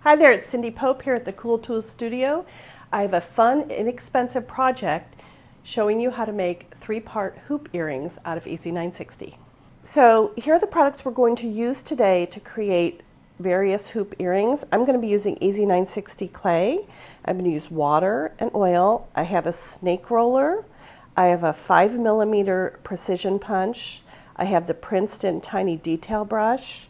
Hi there, it's Cindy Pope here at the Cool Tools Studio. I have a fun, inexpensive project showing you how to make 3-part hoop earrings out of EZ960. So here are the products we're going to use today to create various hoop earrings. I'm going to be using EZ960 clay. I'm going to use water and oil. I have a snake roller. I have a 5mm precision punch. I have the Princeton tiny detail brush.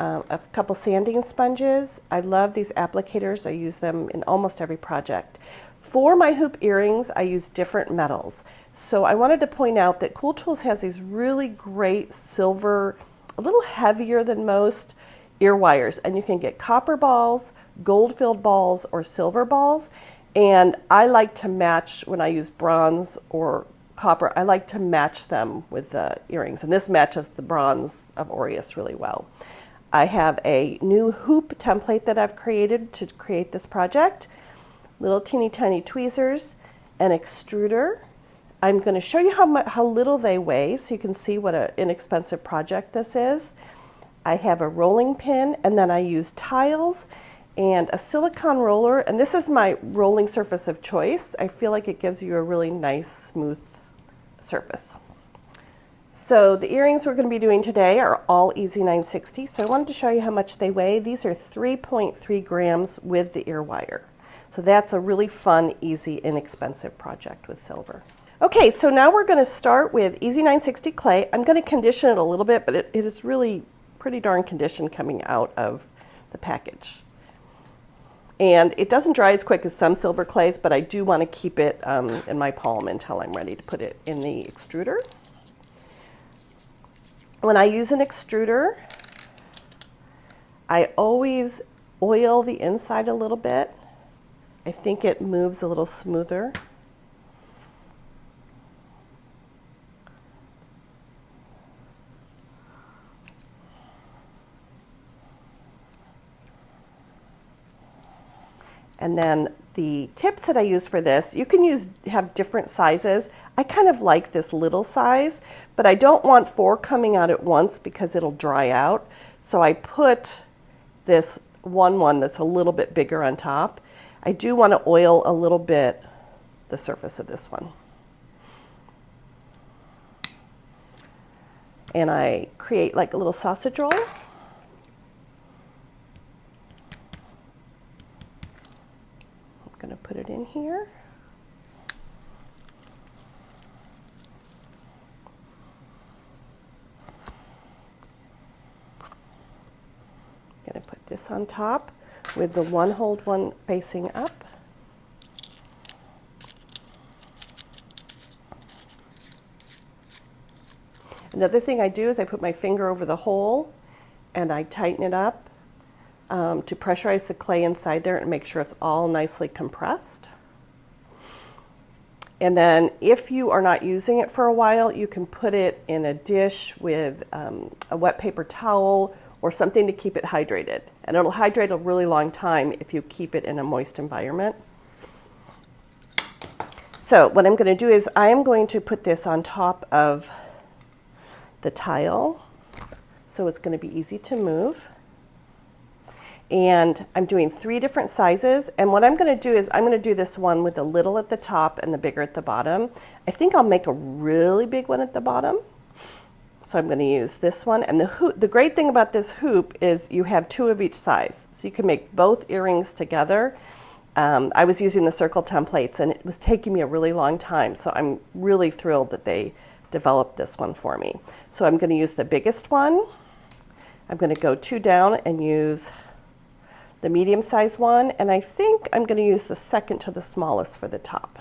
A couple sanding sponges. I love these applicators. I use them in almost every project. For my hoop earrings, I use different metals. So I wanted to point out that Cool Tools has these really great silver, a little heavier than most, ear wires. And you can get copper balls, gold-filled balls, or silver balls. And I like to match, when I use bronze or copper, I like to match them with the earrings. And this matches the bronze of Aureus really well. I have a new hoop template that I've created to create this project. Little teeny tiny tweezers, an extruder. I'm going to show you how little they weigh so you can see what an inexpensive project this is. I have a rolling pin, and then I use tiles and a silicone roller, and this is my rolling surface of choice. I feel like it gives you a really nice smooth surface. So the earrings we're going to be doing today are all EZ960, so I wanted to show you how much they weigh. These are 3.3 grams with the ear wire. So that's a really fun, easy, inexpensive project with silver. Okay, so now we're going to start with EZ960 clay. I'm going to condition it a little bit, but it is really pretty darn conditioned coming out of the package. And it doesn't dry as quick as some silver clays, but I do want to keep it in my palm until I'm ready to put it in the extruder. When I use an extruder, I always oil the inside a little bit. I think it moves a little smoother. And then the tips that I use for this, you can have different sizes. I kind of like this little size, but I don't want 4 coming out at once because it'll dry out. So I put this one that's a little bit bigger on top. I do want to oil a little bit the surface of this one. And I create like a little sausage roll. I'm going to put it in here. I'm going to put this on top with the one facing up. Another thing I do is I put my finger over the hole and I tighten it up to pressurize the clay inside there and make sure it's all nicely compressed. And then if you are not using it for a while, you can put it in a dish with a wet paper towel or something to keep it hydrated. And it'll hydrate a really long time if you keep it in a moist environment. So what I'm going to do is I am going to put this on top of the tile so it's going to be easy to move. And I'm doing 3 different sizes, and what I'm going to do is I'm going to do this one with the little at the top and the bigger at the bottom. I think I'll make a really big one at the bottom. So I'm going to use this one, and the great thing about this hoop is you have 2 of each size, so you can make both earrings together. I was using the circle templates, and it was taking me a really long time, so I'm really thrilled that they developed this one for me. So I'm going to use the biggest one. I'm going to go 2 down and use the medium size one, and I think I'm going to use the second to the smallest for the top.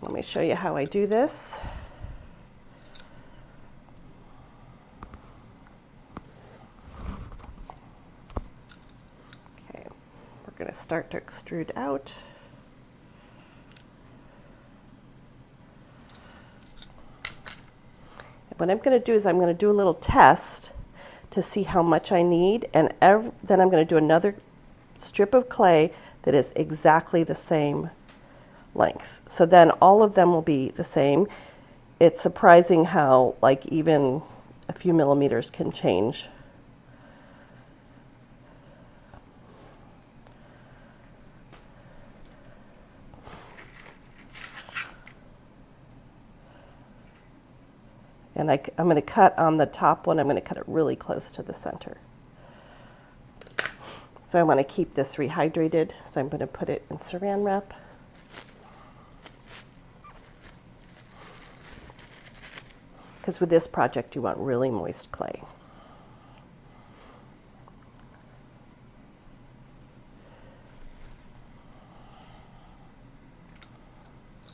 Let me show you how I do this. Okay, we're going to start to extrude out. And what I'm going to do is I'm going to do a little test to see how much I need, and then I'm going to do another strip of clay that is exactly the same length. So then all of them will be the same. It's surprising how like even a few millimeters can change And I'm going to cut on the top one, I'm going to cut it really close to the center. So I want to keep this rehydrated, so I'm going to put it in saran wrap. Because with this project, you want really moist clay.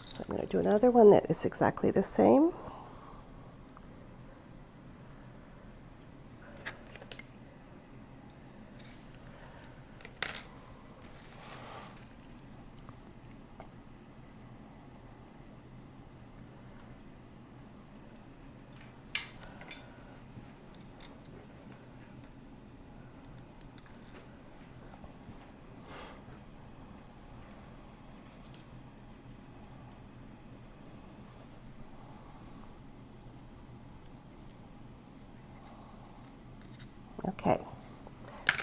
So I'm going to do another one that is exactly the same. Okay,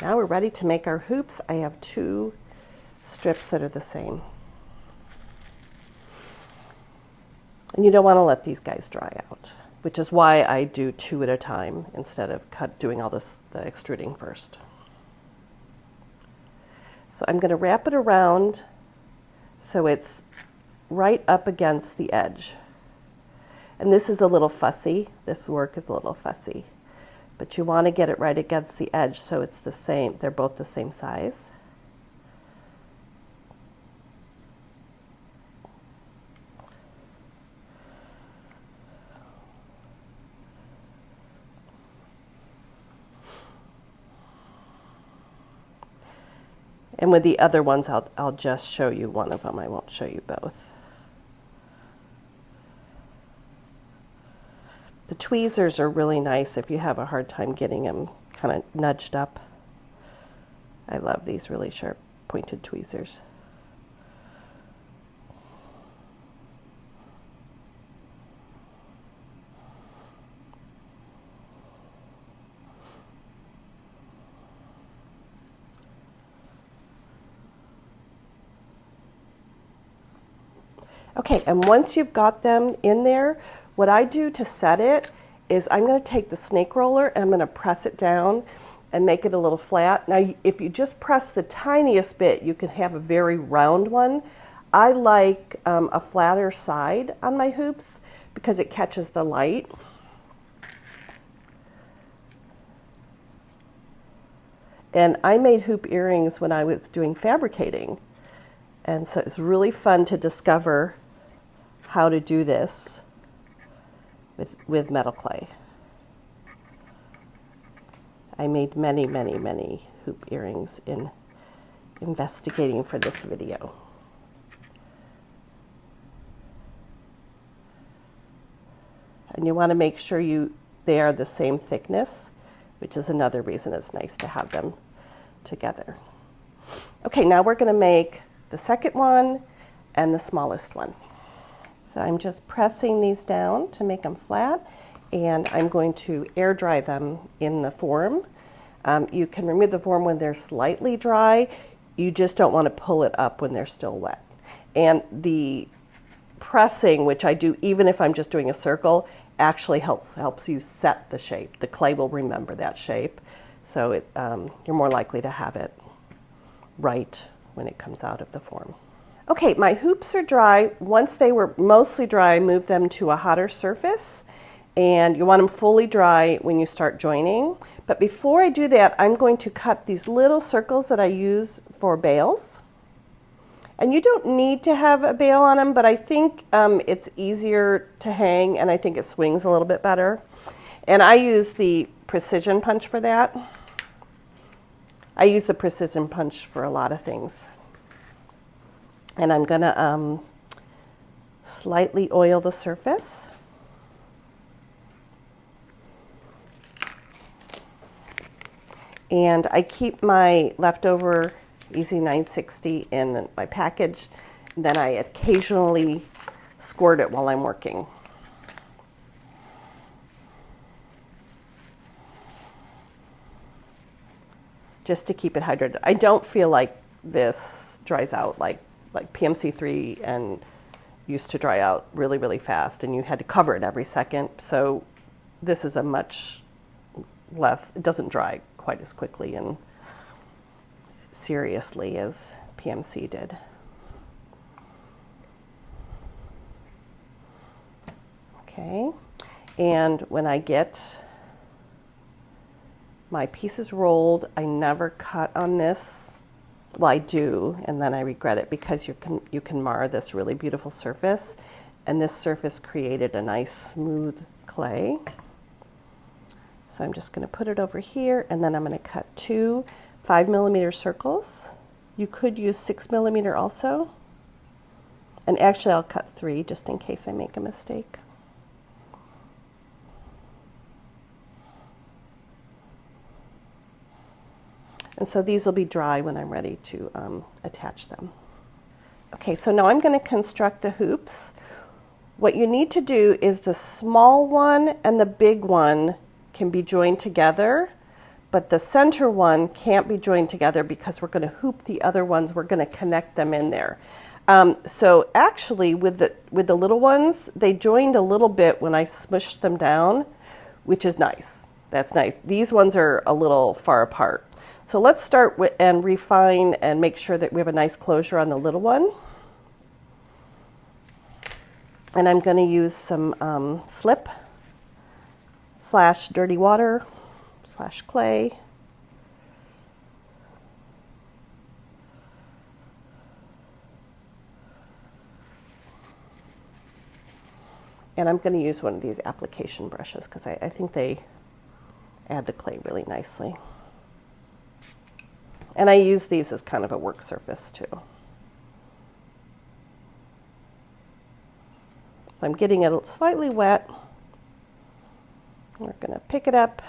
now we're ready to make our hoops. I have 2 strips that are the same. And you don't want to let these guys dry out, which is why I do 2 at a time instead of doing all the extruding first. So I'm going to wrap it around so it's right up against the edge. And this is a little fussy. This work is a little fussy. But you want to get it right against the edge so it's the same. They're both the same size. And with the other ones, I'll just show you one of them. I won't show you both. The tweezers are really nice if you have a hard time getting them kind of nudged up. I love these really sharp pointed tweezers. Okay, and once you've got them in there, what I do to set it is I'm going to take the snake roller and I'm going to press it down and make it a little flat. Now, if you just press the tiniest bit, you can have a very round one. I like a flatter side on my hoops because it catches the light. And I made hoop earrings when I was doing fabricating. And so it's really fun to discover how to do this with metal clay. I made many, many, many hoop earrings in investigating for this video. And you want to make sure they are the same thickness, which is another reason it's nice to have them together. Okay, now we're going to make the second one and the smallest one. So I'm just pressing these down to make them flat, and I'm going to air dry them in the form. You can remove the form when they're slightly dry. You just don't want to pull it up when they're still wet. And the pressing, which I do even if I'm just doing a circle, actually helps you set the shape. The clay will remember that shape, so you're more likely to have it right when it comes out of the form. Okay, my hoops are dry. Once they were mostly dry, move them to a hotter surface, and you want them fully dry when you start joining. But before I do that, I'm going to cut these little circles that I use for bails. And you don't need to have a bail on them, but I think it's easier to hang, and I think it swings a little bit better. And I use the precision punch for that. I use the precision punch for a lot of things. And I'm going to slightly oil the surface. And I keep my leftover EZ960 in my package. And then I occasionally squirt it while I'm working. Just to keep it hydrated. I don't feel like this dries out like PMC3 and used to dry out really, really fast, and you had to cover it every second. So this is a much less, it doesn't dry quite as quickly and seriously as PMC did. Okay, and when I get my pieces rolled, I never cut on this. Well, I do, and then I regret it because you can mar this really beautiful surface, and this surface created a nice smooth clay. So I'm just going to put it over here, and then I'm going to cut 2 5mm circles. You could use 6mm also, and actually I'll cut 3 just in case I make a mistake. And so these will be dry when I'm ready to attach them. Okay, so now I'm going to construct the hoops. What you need to do is the small one and the big one can be joined together, but the center one can't be joined together because we're going to hoop the other ones. We're going to connect them in there. So actually with the little ones, they joined a little bit when I smushed them down, which is nice. That's nice. These ones are a little far apart. So let's start with and refine and make sure that we have a nice closure on the little one. And I'm going to use some slip / dirty water / clay. And I'm going to use one of these application brushes because I think they add the clay really nicely. And I use these as kind of a work surface too. I'm getting it slightly wet. We're going to pick it up.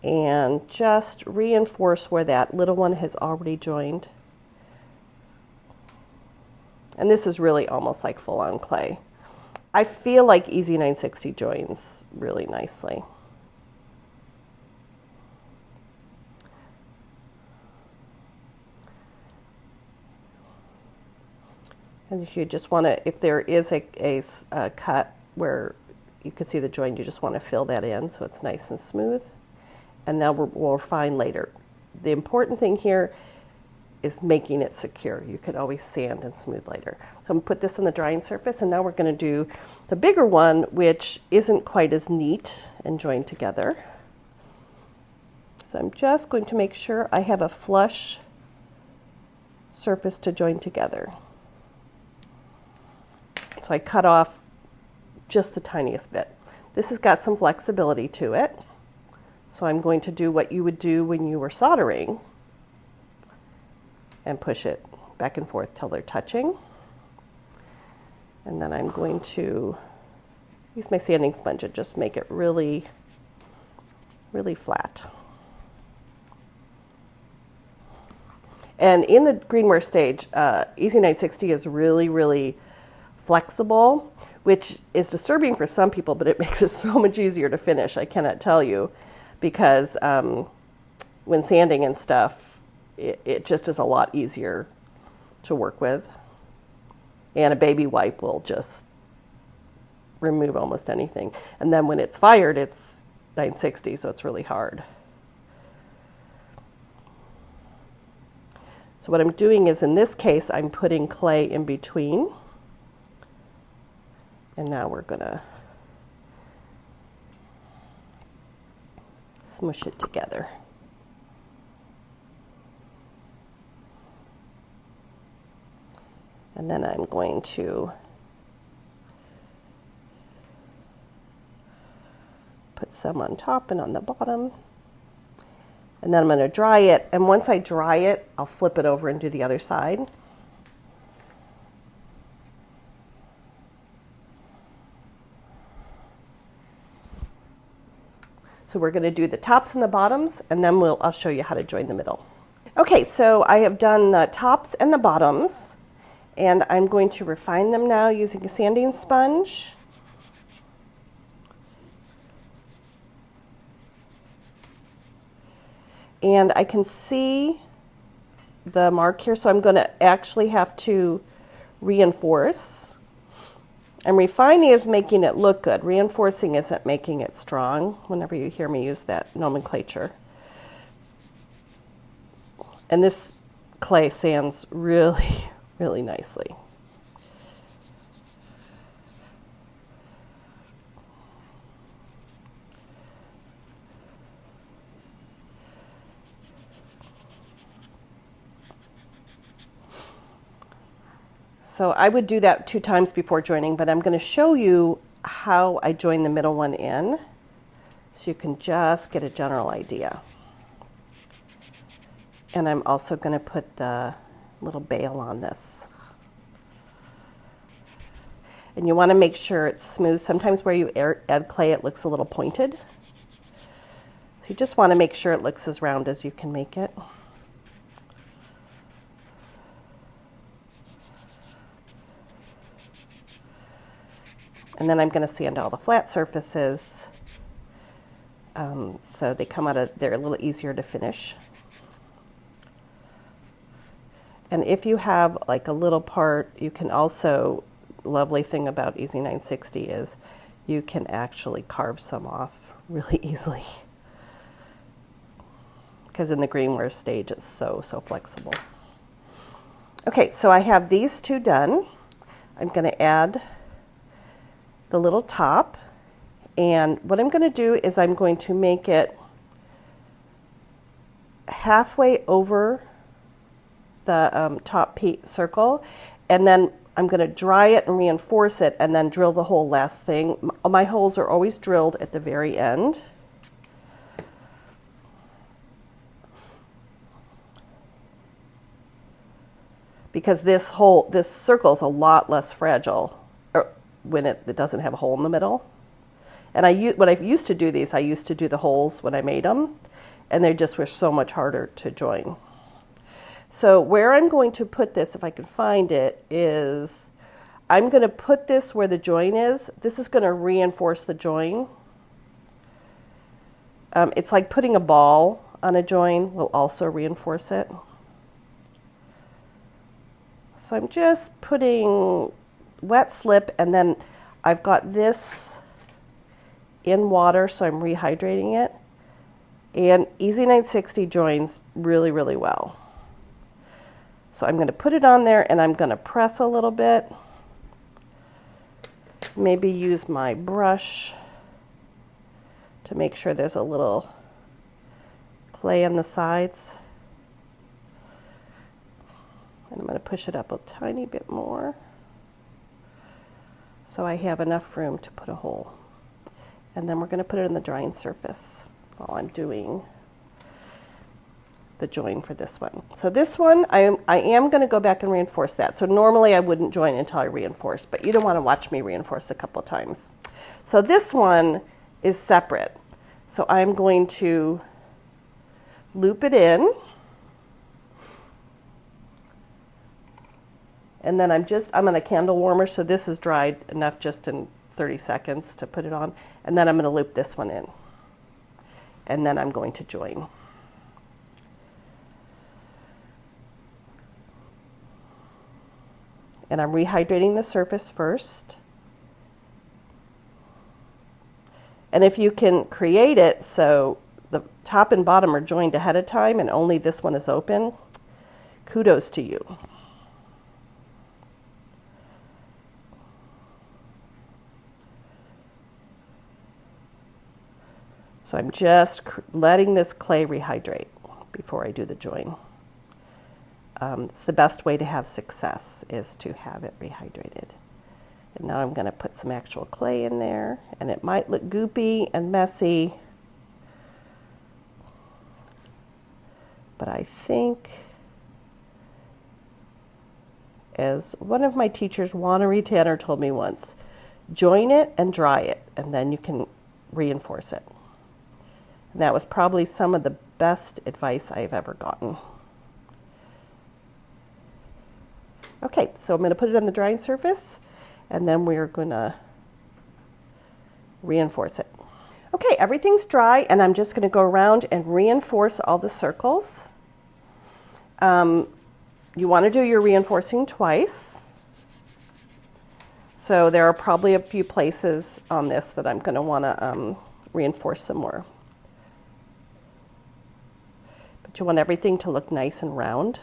And just reinforce where that little one has already joined. And this is really almost like full-on clay. I feel like EZ960 joins really nicely. And you just want to, if there is a cut where you can see the joint, you just want to fill that in so it's nice and smooth. And now we'll refine later. The important thing here is making it secure. You can always sand and smooth later. So I'm going to put this on the drying surface, and now we're going to do the bigger one, which isn't quite as neat and joined together. So I'm just going to make sure I have a flush surface to join together. So I cut off just the tiniest bit. This has got some flexibility to it. So I'm going to do what you would do when you were soldering and push it back and forth till they're touching. And then I'm going to use my sanding sponge and just make it really, really flat. And in the greenware stage, EZ960 is really, really flexible, which is disturbing for some people, but it makes it so much easier to finish, I cannot tell you, because when sanding and stuff, it just is a lot easier to work with. And a baby wipe will just remove almost anything. And then when it's fired, it's 960, so it's really hard. So what I'm doing is, in this case, I'm putting clay in between. And now we're going to smush it together. And then I'm going to put some on top and on the bottom. And then I'm going to dry it. And once I dry it, I'll flip it over and do the other side. So we're going to do the tops and the bottoms, and then I'll show you how to join the middle. Okay, so I have done the tops and the bottoms, and I'm going to refine them now using a sanding sponge. And I can see the mark here, so I'm going to actually have to reinforce. And refining is making it look good. Reinforcing isn't making it strong, whenever you hear me use that nomenclature. And this clay sands really, really nicely. So I would do that 2 times before joining, but I'm going to show you how I join the middle one in so you can just get a general idea. And I'm also going to put the little bail on this. And you want to make sure it's smooth. Sometimes where you add clay, it looks a little pointed. So you just want to make sure it looks as round as you can make it. And then I'm going to sand all the flat surfaces so they come out of, they're a little easier to finish. And if you have like a little part, you can also, lovely thing about EZ960 is you can actually carve some off really easily. Because in the greenware stage, it's so flexible. Okay, so I have these 2 done. I'm going to add the little top, and what I'm going to do is I'm going to make it halfway over the top circle, and then I'm going to dry it and reinforce it and then drill the whole last thing. My holes are always drilled at the very end. Because this circle is a lot less fragile when it doesn't have a hole in the middle. And when I used to do these, I used to do the holes when I made them, and they just were so much harder to join. So where I'm going to put this, if I can find it, is I'm going to put this where the join is. This is going to reinforce the join. It's like putting a ball on a join will also reinforce it. So I'm just putting wet slip, and then I've got this in water, so I'm rehydrating it. And EZ960 joins really, really well. So I'm going to put it on there, and I'm going to press a little bit. Maybe use my brush to make sure there's a little clay on the sides. And I'm going to push it up a tiny bit more so I have enough room to put a hole. And then we're going to put it on the drying surface while I'm doing the join for this one. So this one, I am going to go back and reinforce that. So normally I wouldn't join until I reinforce, but you don't want to watch me reinforce a couple of times. So this one is separate. So I'm going to loop it in. And then I'm on a candle warmer, so this is dried enough just in 30 seconds to put it on. And then I'm going to loop this one in. And then I'm going to join. And I'm rehydrating the surface first. And if you can create it so the top and bottom are joined ahead of time and only this one is open, kudos to you. So I'm just letting this clay rehydrate before I do the join. It's the best way to have success is to have it rehydrated. And now I'm going to put some actual clay in there, and it might look goopy and messy, but I think, as one of my teachers, Wannery Tanner, told me once, join it and dry it, and then you can reinforce it. And that was probably some of the best advice I've ever gotten. Okay, so I'm going to put it on the drying surface, and then we're going to reinforce it. Okay, everything's dry, and I'm just going to go around and reinforce all the circles. You want to do your reinforcing twice. So there are probably a few places on this that I'm going to want to reinforce some more. But you want everything to look nice and round.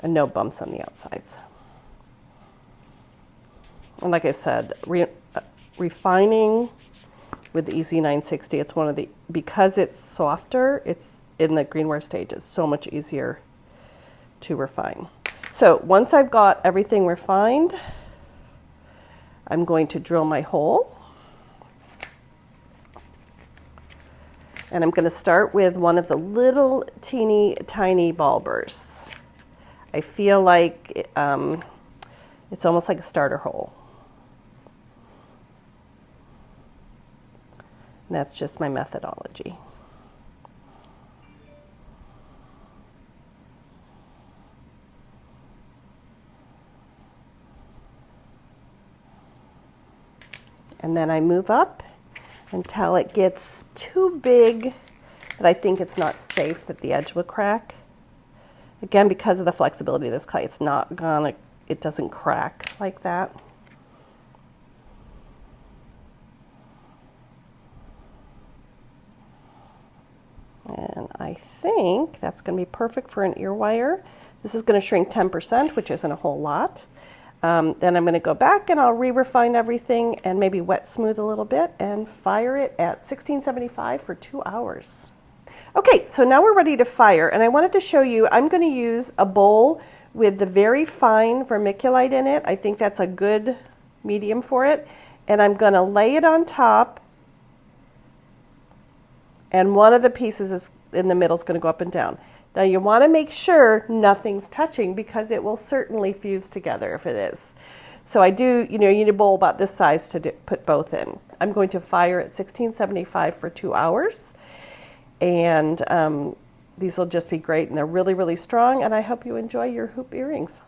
And no bumps on the outsides. And like I said, refining with the EZ960, it's one of the, because it's softer, it's in the greenware stage, it's so much easier to refine. So once I've got everything refined, I'm going to drill my hole. And I'm going to start with one of the little teeny tiny ball bursts. I feel like it's almost like a starter hole. And that's just my methodology. And then I move up until it gets too big that I think it's not safe, that the edge will crack. Again, because of the flexibility of this clay, it's not gonna, it doesn't crack like that. And I think that's gonna be perfect for an ear wire. This is gonna shrink 10%, which isn't a whole lot. Then I'm gonna go back and I'll re-refine everything and maybe wet smooth a little bit and fire it at 1675 for 2 hours. Okay, so now we're ready to fire, and I wanted to show you, I'm gonna use a bowl with the very fine vermiculite in it. I think that's a good medium for it. And I'm gonna lay it on top, and one of the pieces is in the middle is gonna go up and down. Now you wanna make sure nothing's touching because it will certainly fuse together if it is. So I do, you need a bowl about this size to put both in. I'm going to fire at 1675 for 2 hours. And these will just be great, and they're really, really strong, and I hope you enjoy your hoop earrings.